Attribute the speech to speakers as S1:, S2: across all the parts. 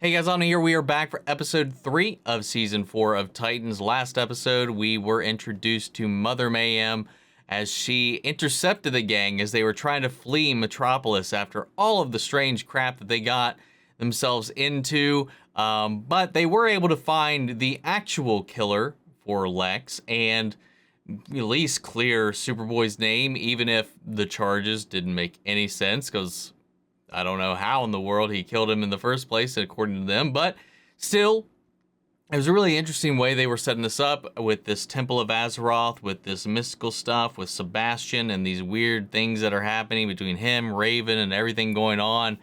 S1: Hey guys, on here we are back for episode 3 of season 4 of Titans. Last episode we were introduced to Mother Mayhem as she intercepted the gang as they were trying to flee Metropolis after all of the strange crap that they got themselves into. But they were able to find the actual killer for Lex and at least clear Superboy's name, even if the charges didn't make any sense because I don't know how in the world he killed him in the first place, according to them, but still, it was a really interesting way they were setting this up with this Temple of Azeroth, with this mystical stuff, with Sebastian, and these weird things that are happening between him, Raven, and everything going on.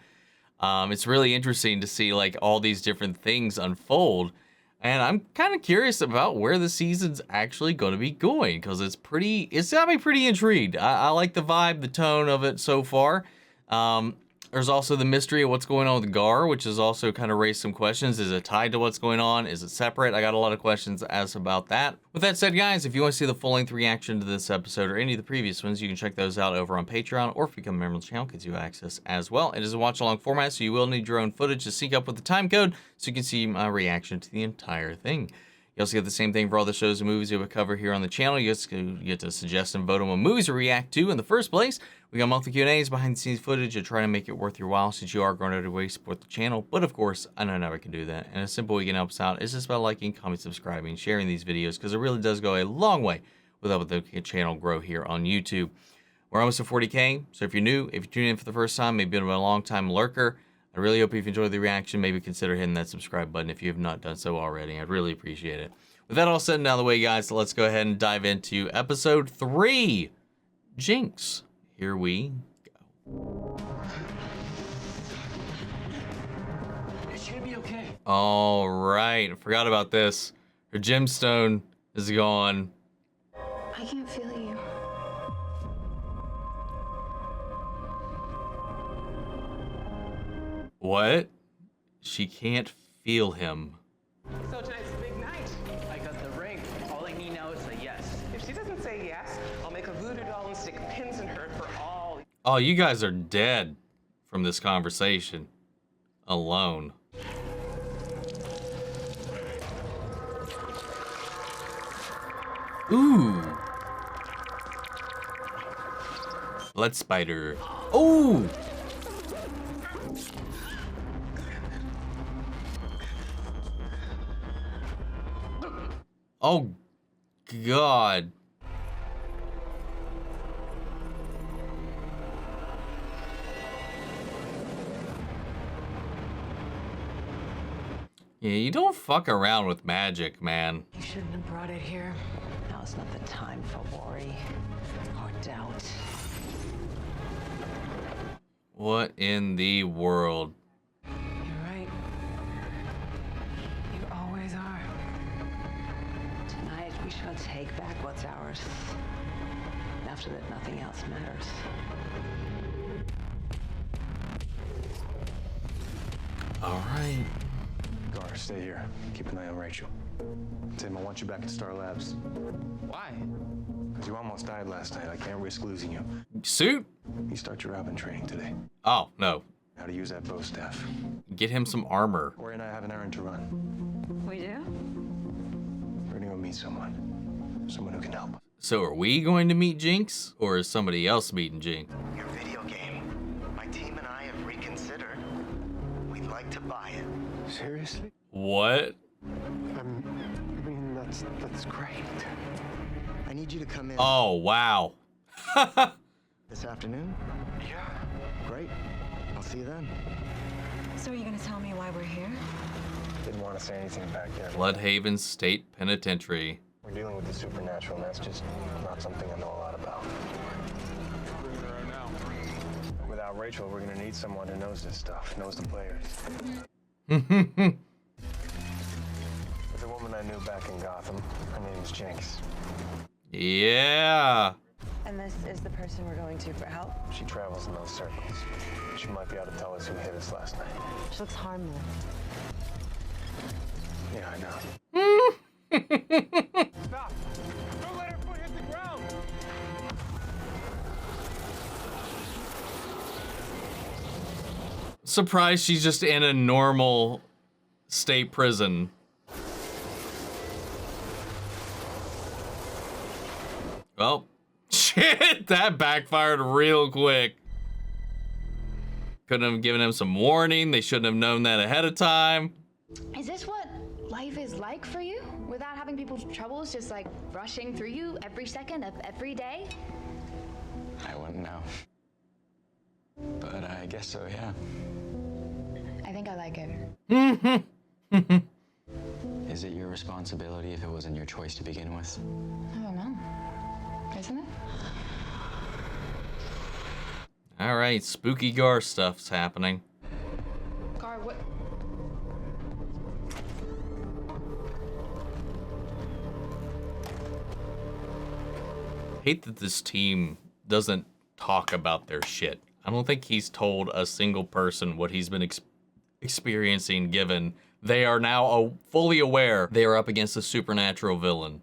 S1: It's really interesting to see like all these different things unfold, and I'm kind of curious about where the season's actually going to be going, because it's got me pretty intrigued. I like the vibe, the tone of it so far. There's also the mystery of what's going on with Gar, which has also kind of raised some questions. Is it tied to what's going on? Is it separate? I got a lot of questions as about that. With that said, guys, if you want to see the full-length reaction to this episode or any of the previous ones, you can check those out over on Patreon, or if you become a member of the channel, it gives you access as well. It is a watch-along format, so you will need your own footage to sync up with the time code, so you can see my reaction to the entire thing. You also get the same thing for all the shows and movies we would cover here on the channel. You get to suggest and vote on what movies to react to in the first place. We got monthly Q&As, behind-the-scenes footage to try to make it worth your while since you are going out of your way to support the channel. But of course, I know I never can do that. And a simple way you can help us out is just by liking, commenting, subscribing, sharing these videos, because it really does go a long way with helping the channel grow here on YouTube. We're almost at 40K, so if you're new, if you're tuning in for the first time, maybe been a long-time lurker, I really hope you've enjoyed the reaction. Maybe consider hitting that subscribe button if you have not done so already. I'd really appreciate it. With that all said and out of the way, guys, so let's go ahead and dive into episode 3, Jinx. Here we go.
S2: It should be okay.
S1: All right, I forgot about this. Her gemstone is gone.
S3: I can't feel you.
S1: What? She can't feel him.
S2: So tonight's the big night. I got the ring. All I need now is a yes. If she doesn't say yes, I'll make a voodoo doll and stick pins in her for all.
S1: Oh, you guys are dead from this conversation alone. Ooh. Blood spider. Oh. Oh, God. Yeah, you don't fuck around with magic, man.
S4: You shouldn't have brought it here. Now is not the time for worry or doubt.
S1: What in the world?
S4: You're right. You always are. Tonight we shall take back what's ours. After that, nothing else matters.
S1: All right.
S5: Gar, stay here. Keep an eye on Rachel. Tim, I want you back at Star Labs.
S2: Why?
S5: Because you almost died last night. I can't risk losing you.
S1: Suit?
S5: You start your Robin training today.
S1: Oh, no.
S5: How to use that bow staff.
S1: Get him some armor.
S5: Corey and I have an errand to run.
S4: We do?
S5: We're gonna go meet someone. Someone who can help.
S1: So are we going to meet Jinx, or is somebody else meeting Jinx?
S6: Your video game. My team and I have reconsidered. We'd like to buy it.
S5: Seriously?
S1: What?
S5: I mean, that's great.
S6: I need you to come in
S1: Oh, wow.
S6: this afternoon.
S5: Yeah.
S6: Great. I'll see you then.
S3: So are you gonna tell me why we're here?
S5: Didn't want to say anything back there.
S1: Bloodhaven State Penitentiary.
S5: We're dealing with the supernatural, and that's just not something I know a lot about. Without Rachel, we're gonna need someone who knows this stuff, knows the players. There's a woman I knew back in Gotham. Her name's Jinx.
S1: Yeah.
S4: And this is the person we're going to for help?
S5: She travels in those circles. She might be able to tell us who hit us last night.
S4: She looks harmless.
S5: Yeah, I know.
S2: Stop! Don't let her foot hit the ground!
S1: Surprised she's just in a normal state prison. Well, shit, that backfired real quick. Couldn't have given him some warning. They shouldn't have known that ahead of time.
S7: Is this what life is like for you? Without having people's troubles just like rushing through you every second of every day?
S8: I wouldn't know. But I guess so, yeah.
S7: I think I like it.
S8: Is it your responsibility if it wasn't your choice to begin with?
S7: I don't know. Isn't it?
S1: All right, spooky Gar stuff's happening.
S7: Gar, what?
S1: Hate that this team doesn't talk about their shit. I don't think he's told a single person what he's been experiencing, given they are now fully aware they are up against a supernatural villain.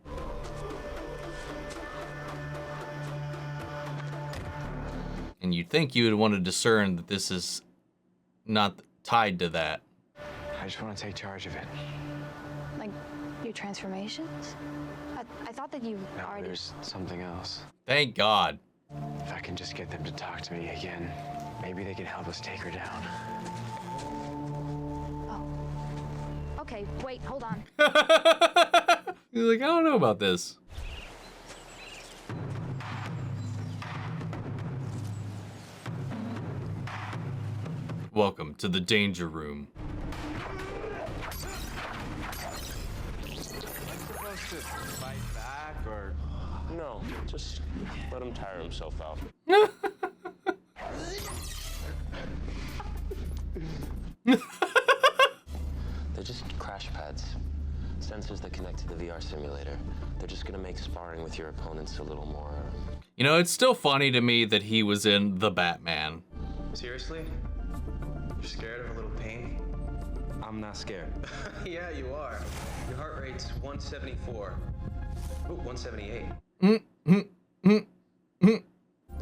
S1: And you'd think you would want to discern that this is not tied to that.
S8: I just want to take charge of it.
S7: Like your transformations? I thought that you
S8: No,
S7: already.
S8: there's something else.
S1: Thank God.
S8: If I can just get them to talk to me again, maybe they can help us take her down.
S7: Oh. Okay, wait, hold on.
S1: He's like, I don't know about this. Welcome to the danger room.
S5: Supposed to fight back or?
S9: No, just let him tire himself out. They're just crash pads. Sensors that connect to the VR simulator. They're just gonna make sparring with your opponents a little more.
S1: You know, it's still funny to me that he was in The Batman.
S2: Seriously? You're scared of a little pain?
S9: I'm not scared.
S2: Yeah, you are. Your heart rate's 174. Ooh, 178.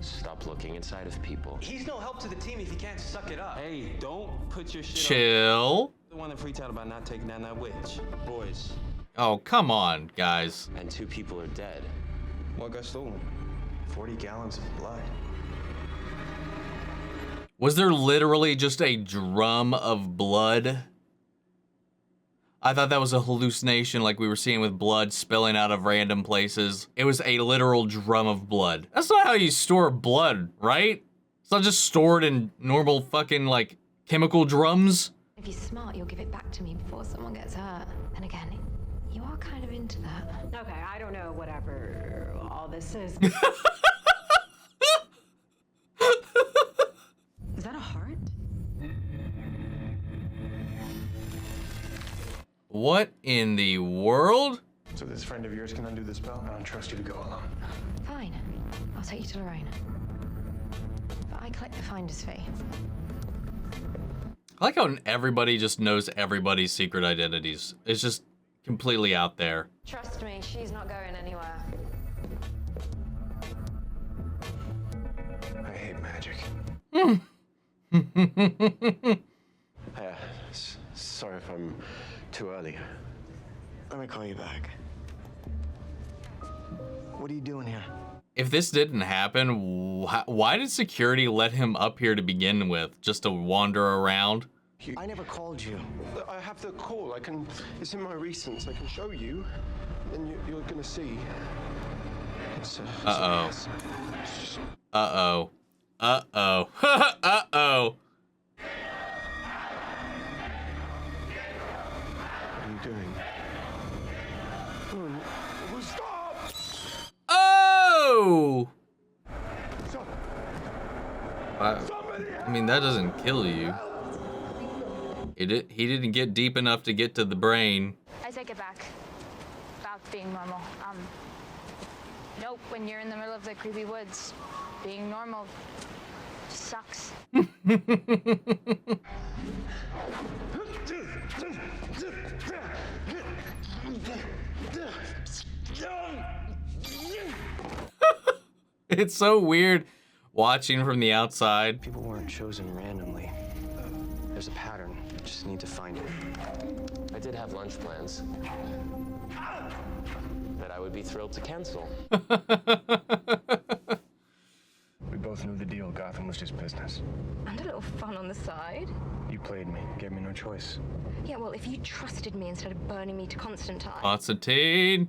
S9: Stop looking inside of people.
S2: He's no help to the team if he can't suck it up.
S9: Hey, don't put your shit
S1: Chill.
S9: on the one that freaked out about not taking down that witch. Boys.
S1: Oh, come on, guys.
S9: And 2 people are dead.
S5: What got stolen? 40 gallons of blood.
S1: Was there literally just a drum of blood? I thought that was a hallucination like we were seeing with blood spilling out of random places. It was a literal drum of blood. That's not how you store blood, right? It's not just stored in normal fucking, like, chemical drums.
S3: If you're smart, you'll give it back to me before someone gets hurt. And again, you are kind of into that.
S4: Okay, I don't know whatever all this is. Is that a heart?
S1: What in the world?
S5: So this friend of yours can undo the spell? I don't trust you to go alone.
S3: Fine. I'll take you to Lorraine. But I collect the finder's fee.
S1: I like how everybody just knows everybody's secret identities. It's just completely out there.
S3: Trust me, she's not going anywhere.
S5: I hate magic.
S9: Sorry if I'm too early.
S6: Let me call you back. What are you doing here?
S1: If this didn't happen, why did security let him up here to begin with? Just to wander around?
S6: I never called you.
S5: I have the call. It's in my recents. I can show you. And you're gonna see.
S1: Uh-oh. Uh-oh. Uh-oh. Uh-oh.
S5: What are you doing? Stop!
S1: Oh!
S5: Stop!
S1: I mean, that doesn't kill you. He didn't get deep enough to get to the brain.
S7: I take it back. About being normal. Nope, when you're in the middle of the creepy woods, being normal sucks.
S1: It's so weird watching from the outside.
S9: People weren't chosen randomly. There's a pattern.
S5: Just need to find it.
S9: I did have lunch plans that I would be thrilled to cancel.
S5: We both knew the deal. Gotham was just business.
S3: And a little fun on the side.
S5: You played me, gave me no choice.
S3: Yeah, well, if you trusted me instead of burning me to Constantine.
S1: Constantine.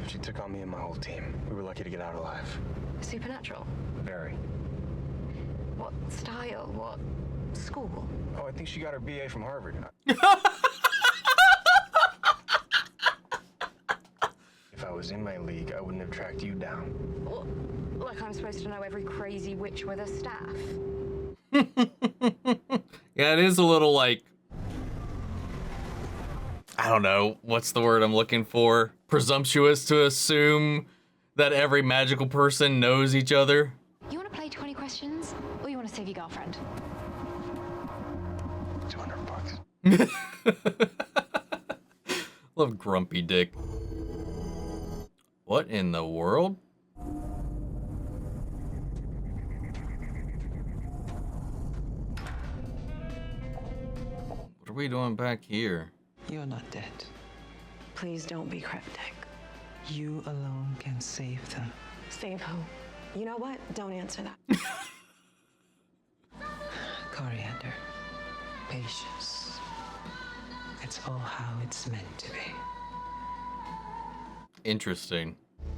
S5: She took on me and my whole team. We were lucky to get out alive.
S3: Supernatural.
S5: Very.
S3: What style? What school?
S5: Oh, I think she got her BA from Harvard. If I was in my league, I wouldn't have tracked you down.
S3: What? Like I'm supposed to know every crazy witch with a staff?
S1: Yeah, it is a little like, I don't know, what's the word I'm looking for? Presumptuous to assume that every magical person knows each other.
S3: You want to play 20 questions? Or you want to save your girlfriend?
S5: $200.
S1: Love Grumpy Dick. What in the world? What are we doing back here?
S10: You're not dead.
S4: Please don't be cryptic.
S10: You alone can save them.
S4: Save who? You know what? Don't answer that.
S10: Coriander. Patience. It's all how it's meant to be.
S1: Interesting.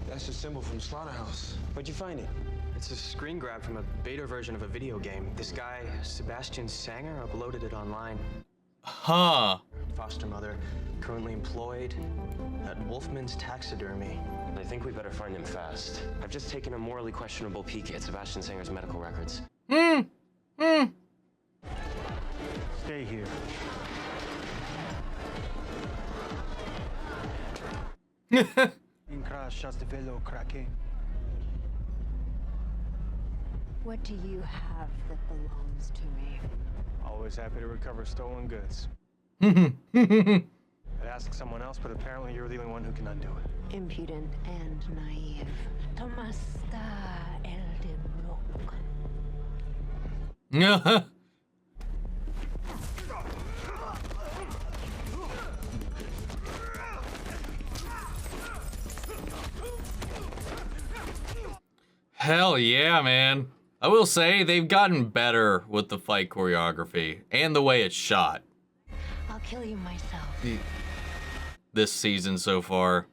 S5: That's a symbol from Slaughterhouse. Where'd you find it? It's a screen grab from a beta version of a video game. This guy, Sebastian Sanger, uploaded it online.
S1: Huh.
S5: Foster mother, currently employed at Wolfman's Taxidermy.
S9: I think we better find him fast. I've just taken a morally questionable peek at Sebastian Sanger's medical records.
S5: Stay here.
S4: What do you have that belongs to me?
S5: Always happy to recover stolen goods. I'd ask someone else, but apparently you're the only one who can undo it.
S4: Impudent and naive. Tomasta el de Bloc.
S1: Hell yeah, man. I will say they've gotten better with the fight choreography and the way it's shot.
S3: I'll kill you myself.
S1: This season so far.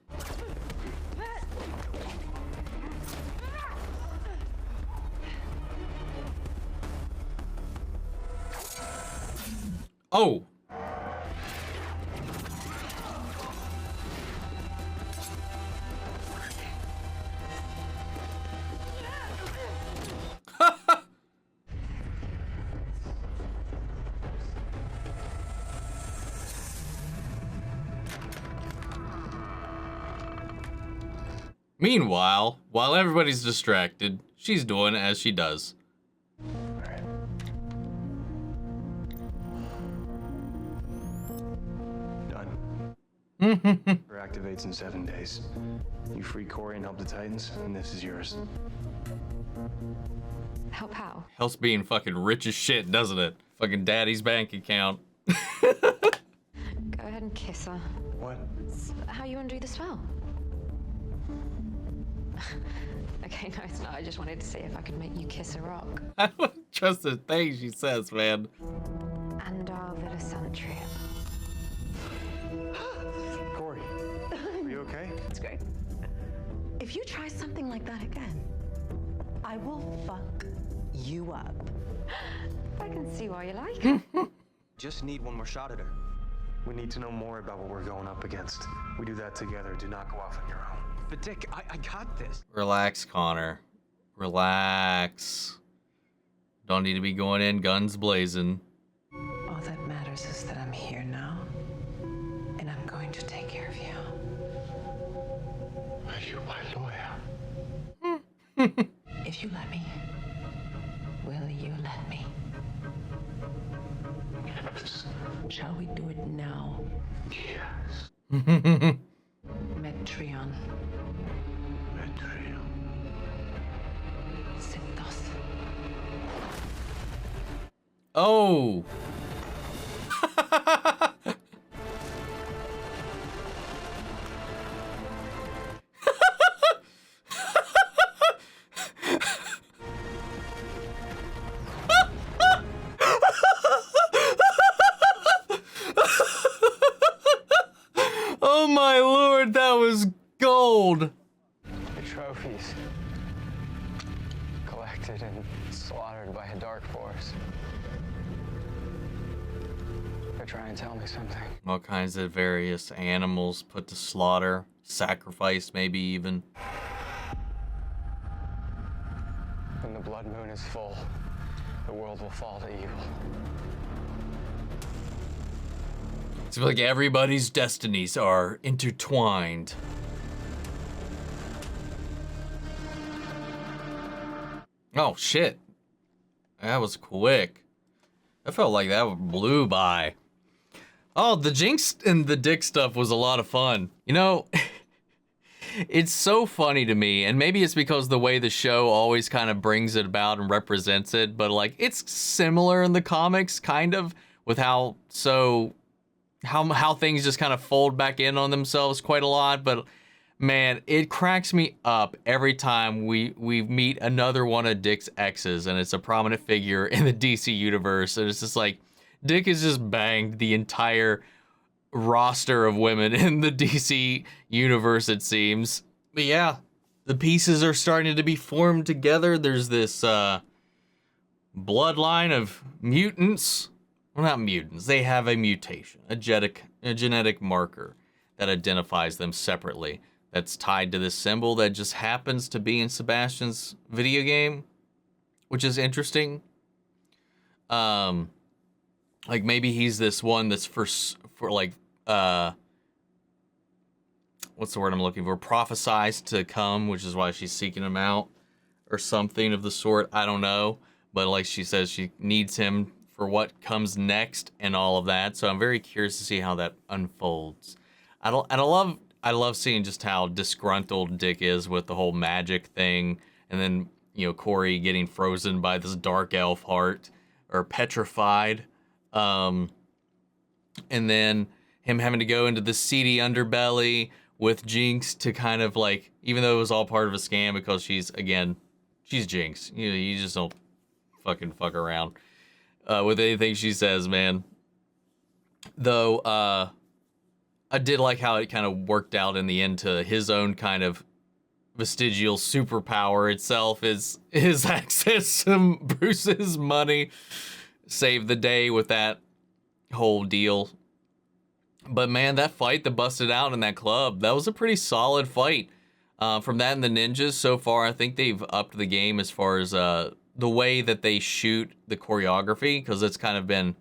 S1: Oh. Meanwhile, while everybody's distracted, she's doing as she does.
S5: Done. Activates in 7 days. You free Corey and help the Titans, and this is yours.
S3: Help how?
S1: Helps being fucking rich as shit, doesn't it? Fucking daddy's bank account.
S3: Go ahead and kiss her.
S5: What?
S3: That's how you undo the spell. Okay, no, it's not. I just wanted to see if I could make you kiss a rock.
S1: I don't trust the things she says, man.
S3: And our Villa Santria.
S5: Corey, are you okay?
S4: That's great. If you try something like that again, I will fuck you up.
S3: I can see why you like it.
S5: Just need one more shot at her. We need to know more about what we're going up against. We do that together. Do not go off on your own. But Dick, I got this.
S1: Relax, Connor. Relax. Don't need to be going in guns blazing.
S10: All that matters is that I'm here now, and I'm going to take care of you.
S5: Are you my lawyer?
S10: If you let me, will you let me?
S5: Yes.
S10: Shall we do it now?
S5: Yes.
S10: Metreon.
S5: Metreon.
S10: Septos.
S1: Oh. Oh my lord, that was gold.
S5: The trophies collected and slaughtered by a dark force. They're trying to tell me something.
S1: All kinds of various animals put to slaughter, sacrificed maybe even.
S5: When the blood moon is full, the world will fall to evil.
S1: It's like everybody's destinies are intertwined. Oh shit. That was quick. I felt like that blew by. Oh, the Jinx and the Dick stuff was a lot of fun. You know, it's so funny to me, and maybe it's because the way the show always kind of brings it about and represents it, but like it's similar in the comics, kind of, with how things just kind of fold back in on themselves quite a lot. But man, it cracks me up every time we meet another one of Dick's exes, and it's a prominent figure in the DC universe, and it's just like Dick has just banged the entire roster of women in the DC universe, it seems. But yeah, the pieces are starting to be formed together. There's this bloodline of mutants. Well, not mutants. They have a mutation, a genetic marker that identifies them separately. That's tied to this symbol that just happens to be in Sebastian's video game, which is interesting. Like maybe he's this one that's for like what's the word I'm looking for? Prophesized to come, which is why she's seeking him out, or something of the sort. I don't know, but like she says, she needs him for what comes next and all of that. So I'm very curious to see how that unfolds. I love seeing just how disgruntled Dick is with the whole magic thing, and then Corey getting frozen by this dark elf heart or petrified, and then him having to go into the seedy underbelly with Jinx to kind of like, even though it was all part of a scam because she's Jinx. You just don't fuck around with anything she says, man. Though I did like how it kind of worked out in the end to his own kind of vestigial superpower itself is his access to Bruce's money. Saved the day with that whole deal. But man, that fight that busted out in that club, that was a pretty solid fight. From that and the ninjas so far, I think they've upped the game as far as the way that they shoot the choreography, because it's kind of been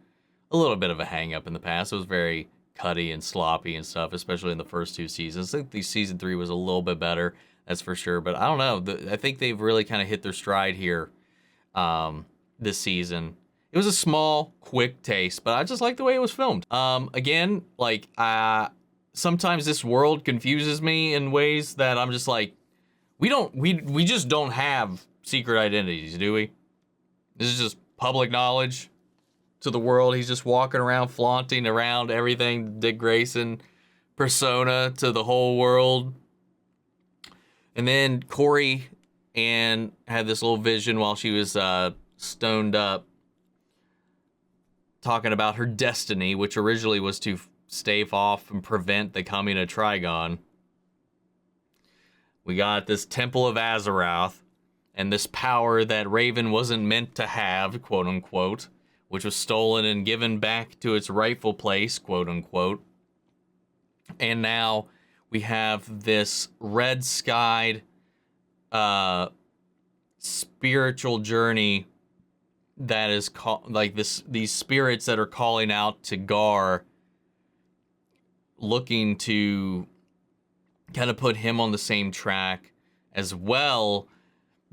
S1: a little bit of a hang up in the past. It was very cutty and sloppy and stuff, especially in the first two seasons. I think season 3 was a little bit better, that's for sure. But I don't know. I think they've really kind of hit their stride here this season. It was a small, quick taste, but I just like the way it was filmed. Again, like, sometimes this world confuses me in ways that I'm just like, we just don't have secret identities, do we? This is just public knowledge to the world. He's just walking around, flaunting around everything, Dick Grayson persona to the whole world. And then Corey had this little vision while she was stoned up, talking about her destiny, which originally was to stave off and prevent the coming of Trigon. We got this Temple of Azeroth and this power that Raven wasn't meant to have, quote unquote, which was stolen and given back to its rightful place, quote unquote. And now we have this red-skied spiritual journey that is like these spirits that are calling out to Gar, looking to kind of put him on the same track as well,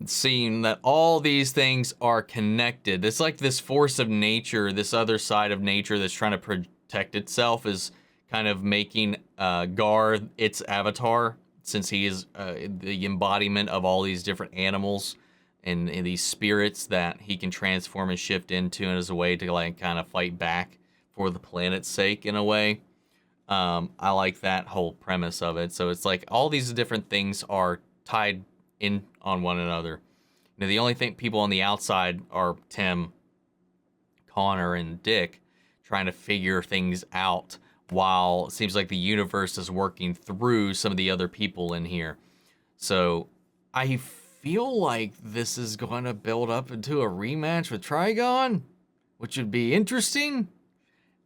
S1: seeing that all these things are connected. It's like this force of nature, this other side of nature that's trying to protect itself, is kind of making Gar its avatar, since he is the embodiment of all these different animals and these spirits that he can transform and shift into, and as a way to like kind of fight back for the planet's sake in a way. I like that whole premise of it. So it's like all these different things are tied in on one another. You know, the only thing people on the outside are Tim, Connor, and Dick trying to figure things out, while it seems like the universe is working through some of the other people in here. So I feel like this is going to build up into a rematch with Trigon, which would be interesting.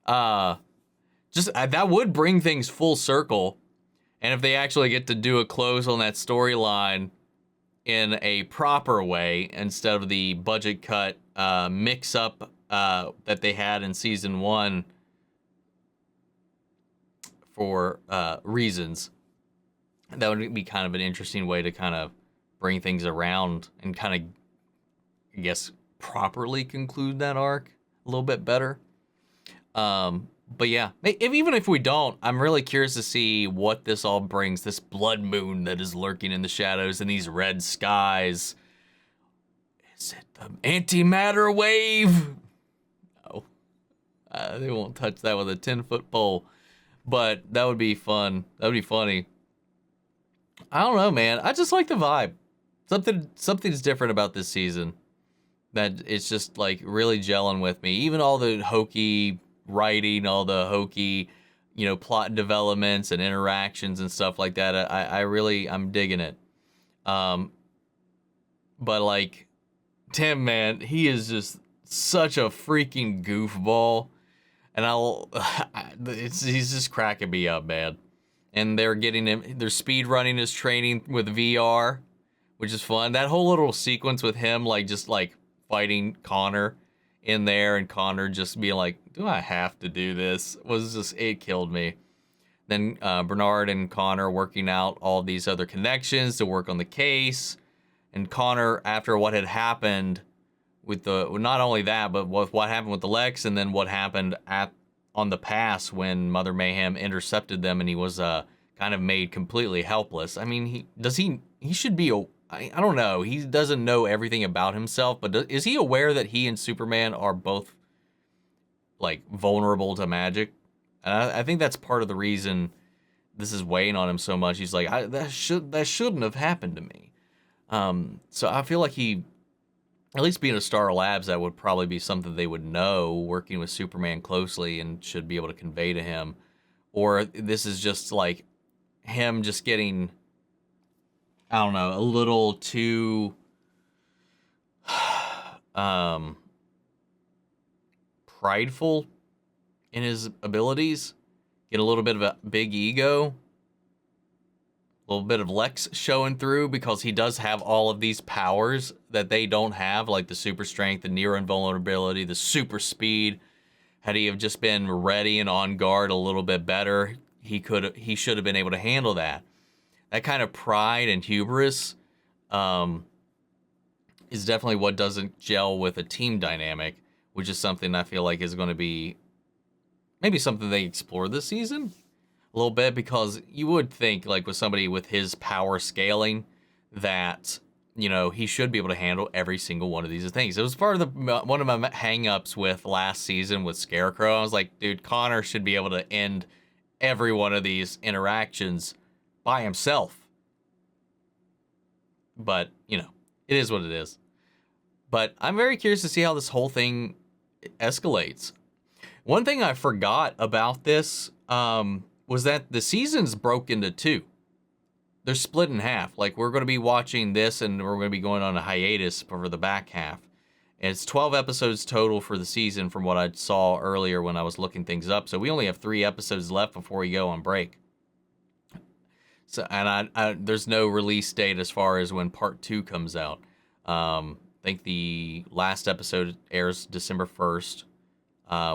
S1: That would bring things full circle. And if they actually get to do a close on that storyline in a proper way, instead of the budget cut mix up that they had in season 1 for reasons, that would be kind of an interesting way to kind of bring things around and kind of, I guess, properly conclude that arc a little bit better. But yeah, even if we don't, I'm really curious to see what this all brings. This blood moon that is lurking in the shadows and these red skies. Is it the antimatter wave? No. They won't touch that with a 10-foot pole. But that would be fun. That would be funny. I don't know, man. I just like the vibe. Something's different about this season. That it's just like really gelling with me. Even all the hokey writing, all the hokey, you know, plot developments and interactions and stuff like that. I'm digging it. But like Tim, man, he is just such a freaking goofball, and he's just cracking me up, man. And they're speed running his training with VR, which is fun. That whole little sequence with him, like just like fighting Connor in there, and Connor just being like, do I have to do this? It killed me. Then Bernard and Connor working out all these other connections to work on the case. And Connor, after what had happened with not only that, but what happened with the Lex, and then what happened on the pass when Mother Mayhem intercepted them, and he was kind of made completely helpless. I mean, he should be, I don't know. He doesn't know everything about himself, but is he aware that he and Superman are both like vulnerable to magic? And I think that's part of the reason this is weighing on him so much. He's like, that shouldn't have happened to me. So I feel like he, at least being a Star Labs, that would probably be something they would know, working with Superman closely, and should be able to convey to him. Or this is just like him just getting, I don't know, a little too prideful in his abilities, get a little bit of a big ego, a little bit of Lex showing through, because he does have all of these powers that they don't have, like the super strength, the near invulnerability, the super speed. Had he have just been ready and on guard a little bit better, he should have been able to handle that. That kind of pride and hubris is definitely what doesn't gel with a team dynamic, which is something I feel like is going to be maybe something they explore this season a little bit, because you would think, like, with somebody with his power scaling, that, you know, he should be able to handle every single one of these things. It was part of one of my hang-ups with last season with Scarecrow. I was like, dude, Connor should be able to end every one of these interactions by himself. But, you know, it is what it is. But I'm very curious to see how this whole thing escalates. One thing I forgot about this was that the season's broke into 2. They're split in half. Like, we're going to be watching this, and we're going to be going on a hiatus for the back half. And it's 12 episodes total for the season from what I saw earlier when I was looking things up. So we only have 3 episodes left before we go on break. So, and there's no release date as far as when part 2 comes out. I think the last episode airs December 1st,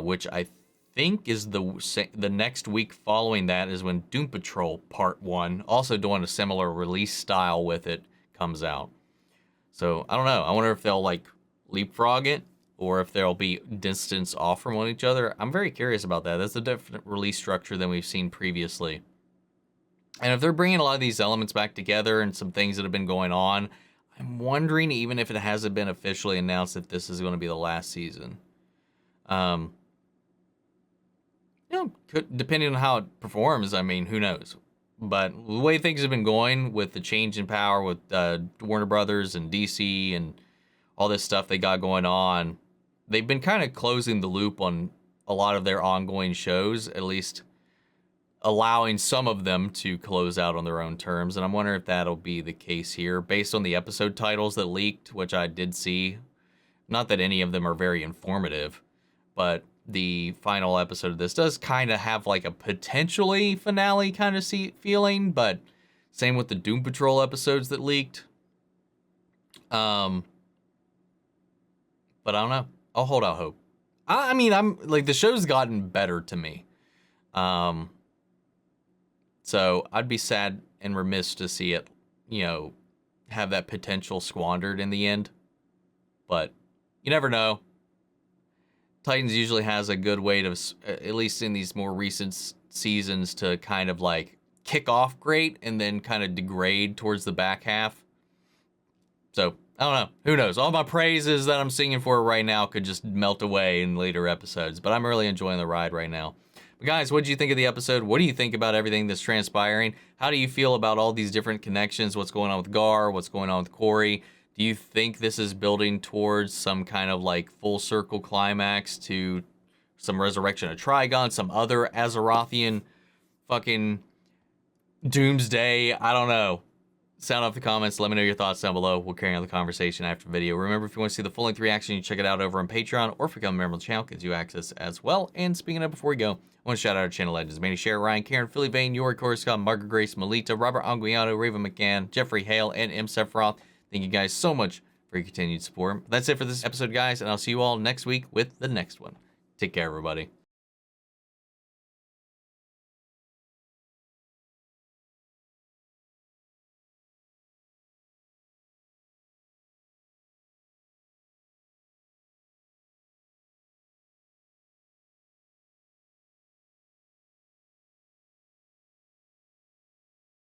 S1: which I think is the next week following that is when Doom Patrol Part 1, also doing a similar release style with it, comes out. So I don't know. I wonder if they'll like leapfrog it, or if they'll be distance off from one each other. I'm very curious about that. That's a different release structure than we've seen previously. And if they're bringing a lot of these elements back together and some things that have been going on, I'm wondering, even if it hasn't been officially announced, if this is going to be the last season. depending on how it performs, I mean, who knows? But the way things have been going with the change in power with Warner Brothers and DC and all this stuff they got going on, they've been kind of closing the loop on a lot of their ongoing shows, at least allowing some of them to close out on their own terms. And I'm wondering if that'll be the case here based on the episode titles that leaked, which I did see. Not that any of them are very informative, but the final episode of this does kind of have like a potentially finale kind of feeling, but same with the Doom Patrol episodes that leaked. But I don't know. I'll hold out hope. I mean, I'm like, the show's gotten better to me. So I'd be sad and remiss to see it, have that potential squandered in the end. But you never know. Titans usually has a good way to, at least in these more recent seasons, to kind of like kick off great and then kind of degrade towards the back half. So I don't know. Who knows? All my praises that I'm singing for right now could just melt away in later episodes. But I'm really enjoying the ride right now. But guys, what did you think of the episode? What do you think about everything that's transpiring? How do you feel about all these different connections? What's going on with Gar? What's going on with Corey? Do you think this is building towards some kind of like full circle climax to some resurrection of Trigon, some other Azerothian fucking doomsday? I don't know. Sound off the comments. Let me know your thoughts down below. We'll carry on the conversation after the video. Remember, if you want to see the full-length reaction, you check it out over on Patreon, or if you become a member of the channel, gives you access as well. And speaking of, before we go, I want to shout out our channel legends: Manny Share, Ryan, Karen, Philly Vane, Yori, Corey Scott, Margaret Grace, Melita, Robert Anguiano, Raven McCann, Jeffrey Hale, and M. Sephiroth. Thank you guys so much for your continued support. That's it for this episode, guys, and I'll see you all next week with the next one. Take care, everybody.